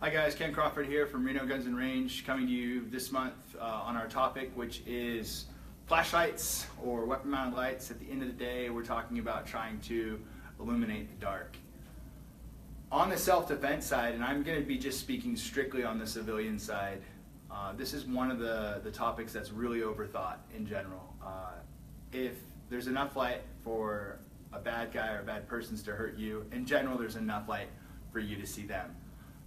Hi guys, Ken Crawford here from Reno Guns Range, coming to you this month on our topic, which is flashlights or weapon-mounted lights. At the end of the day, we're talking about trying to illuminate the dark. On the self-defense side, and I'm going to be just speaking strictly on the civilian side, this is one of the topics that's really overthought in general. If there's enough light for a bad guy or bad persons to hurt you, in general there's enough light for you to see them.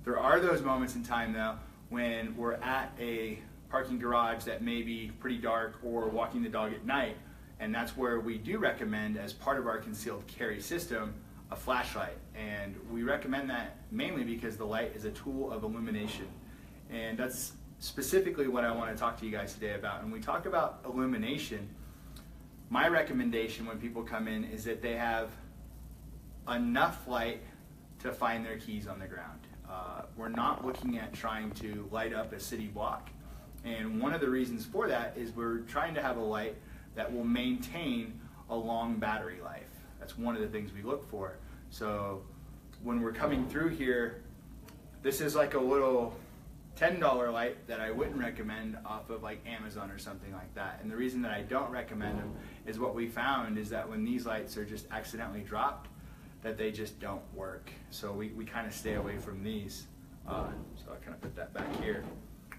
There are those moments in time though when we're at a parking garage that may be pretty dark or walking the dog at night, and that's where we do recommend, as part of our concealed carry system, a flashlight. And we recommend that mainly because the light is a tool of illumination, and that's specifically what I want to talk to you guys today about. And we talk about illumination, my recommendation when people come in is that they have enough light to find their keys on the ground. We're not looking at trying to light up a city block, and one of the reasons for that is we're trying to have a light that will maintain a long battery life. That's one of the things we look for. So when we're coming through here, this is like a little $10 light that I wouldn't recommend off of like Amazon or something like that. And the reason that I don't recommend them is what we found is that when these lights are just accidentally dropped, that they just don't work. So we kind of stay away from these. So I kind of put that back here.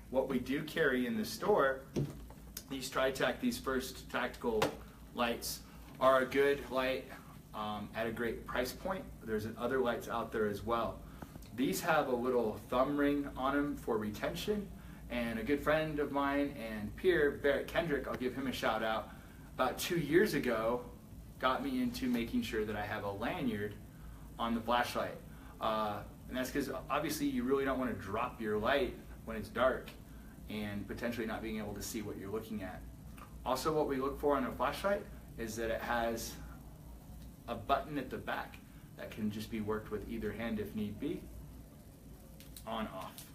What we do carry in the store, these TriTac, these first tactical lights, are a good light at a great price point. There's other lights out there as well. These have a little thumb ring on them for retention, and a good friend of mine and peer, Barrett Kendrick, I'll give him a shout out, about 2 years ago got me into making sure that I have a lanyard on the flashlight. And that's because obviously you really don't want to drop your light when it's dark and potentially not being able to see what you're looking at. Also, what we look for on a flashlight is that it has a button at the back that can just be worked with either hand if need be, on off.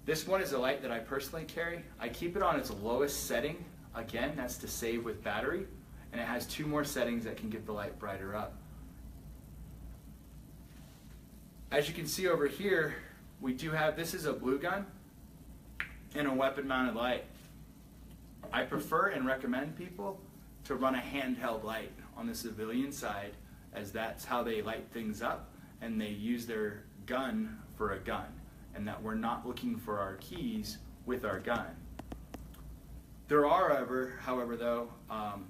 This one is a light that I personally carry. I keep it on its lowest setting. Again, that's to save with battery, and it has 2 more settings that can get the light brighter up. As you can see over here, we do have, this is a blue gun and a weapon mounted light. I prefer and recommend people to run a handheld light on the civilian side, as that's how they light things up and they use their gun for a gun, and that we're not looking for our keys with our gun. There are, however, though,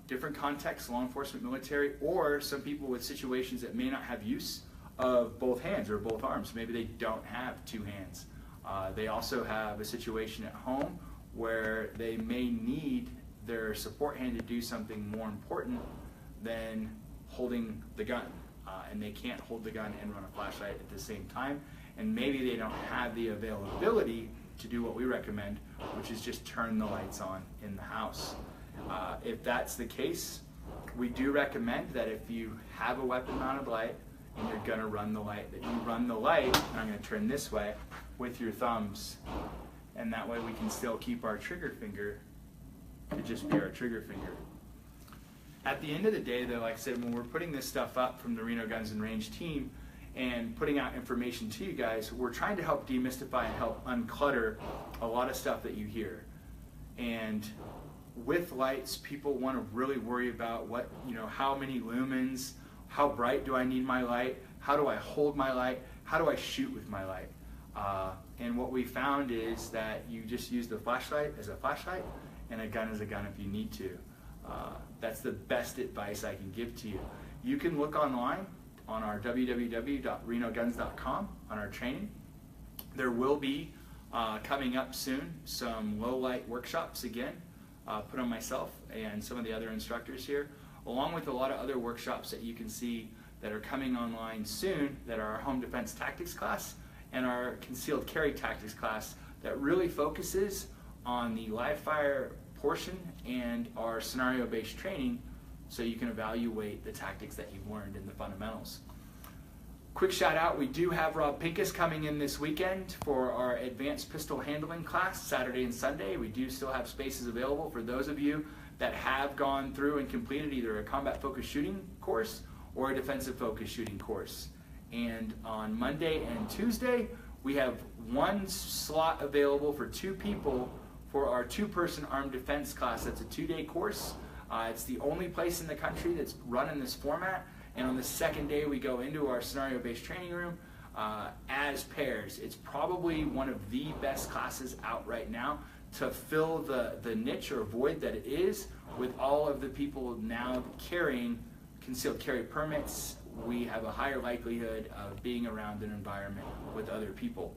different contexts, law enforcement, military, or some people with situations that may not have use of both hands or both arms. Maybe they don't have 2 hands. They also have a situation at home where they may need their support hand to do something more important than holding the gun. And they can't hold the gun and run a flashlight at the same time. And maybe they don't have the availability to do what we recommend, which is just turn the lights on in the house. If that's the case, we do recommend that if you have a weapon mounted light and you're gonna run the light, that you run the light, and I'm gonna turn this way, with your thumbs. And that way we can still keep our trigger finger to just be our trigger finger. At the end of the day though, like I said, when we're putting this stuff up from the Reno Guns Range team and putting out information to you guys, we're trying to help demystify and help unclutter a lot of stuff that you hear. And with lights, people want to really worry about what, how many lumens, how bright do I need my light, how do I hold my light, how do I shoot with my light. And what we found is that you just use the flashlight as a flashlight and a gun as a gun if you need to. That's the best advice I can give to you. You can look online on our www.renoguns.com on our training. There will be coming up soon some low light workshops again, put on myself and some of the other instructors here, along with a lot of other workshops that you can see that are coming online soon, that are our home defense tactics class and our concealed carry tactics class, that really focuses on the live fire portion and our scenario-based training, so you can evaluate the tactics that you've learned in the fundamentals. Quick shout out, we do have Rob Pincus coming in this weekend for our advanced pistol handling class, Saturday and Sunday. We do still have spaces available for those of you that have gone through and completed either a combat focused shooting course or a defensive focused shooting course. And on Monday and Tuesday, We have one slot available for 2 people for our 2-person armed defense class. That's a 2-day course. It's the only place in the country that's run in this format. And on the second day, we go into our scenario-based training room as pairs. It's probably one of the best classes out right now to fill the niche or void that it is with all of the people now carrying concealed carry permits. We have a higher likelihood of being around an environment with other people.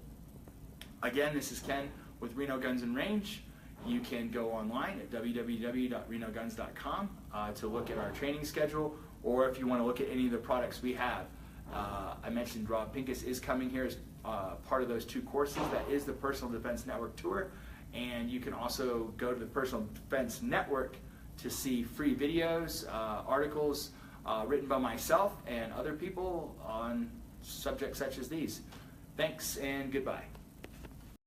Again, this is Ken with Reno Guns Range. You can go online at www.renoguns.com to look at our training schedule, or if you want to look at any of the products we have. I mentioned Rob Pincus is coming here as part of those 2 courses. That is the Personal Defense Network Tour, and you can also go to the Personal Defense Network to see free videos, articles written by myself and other people on subjects such as these. Thanks and goodbye.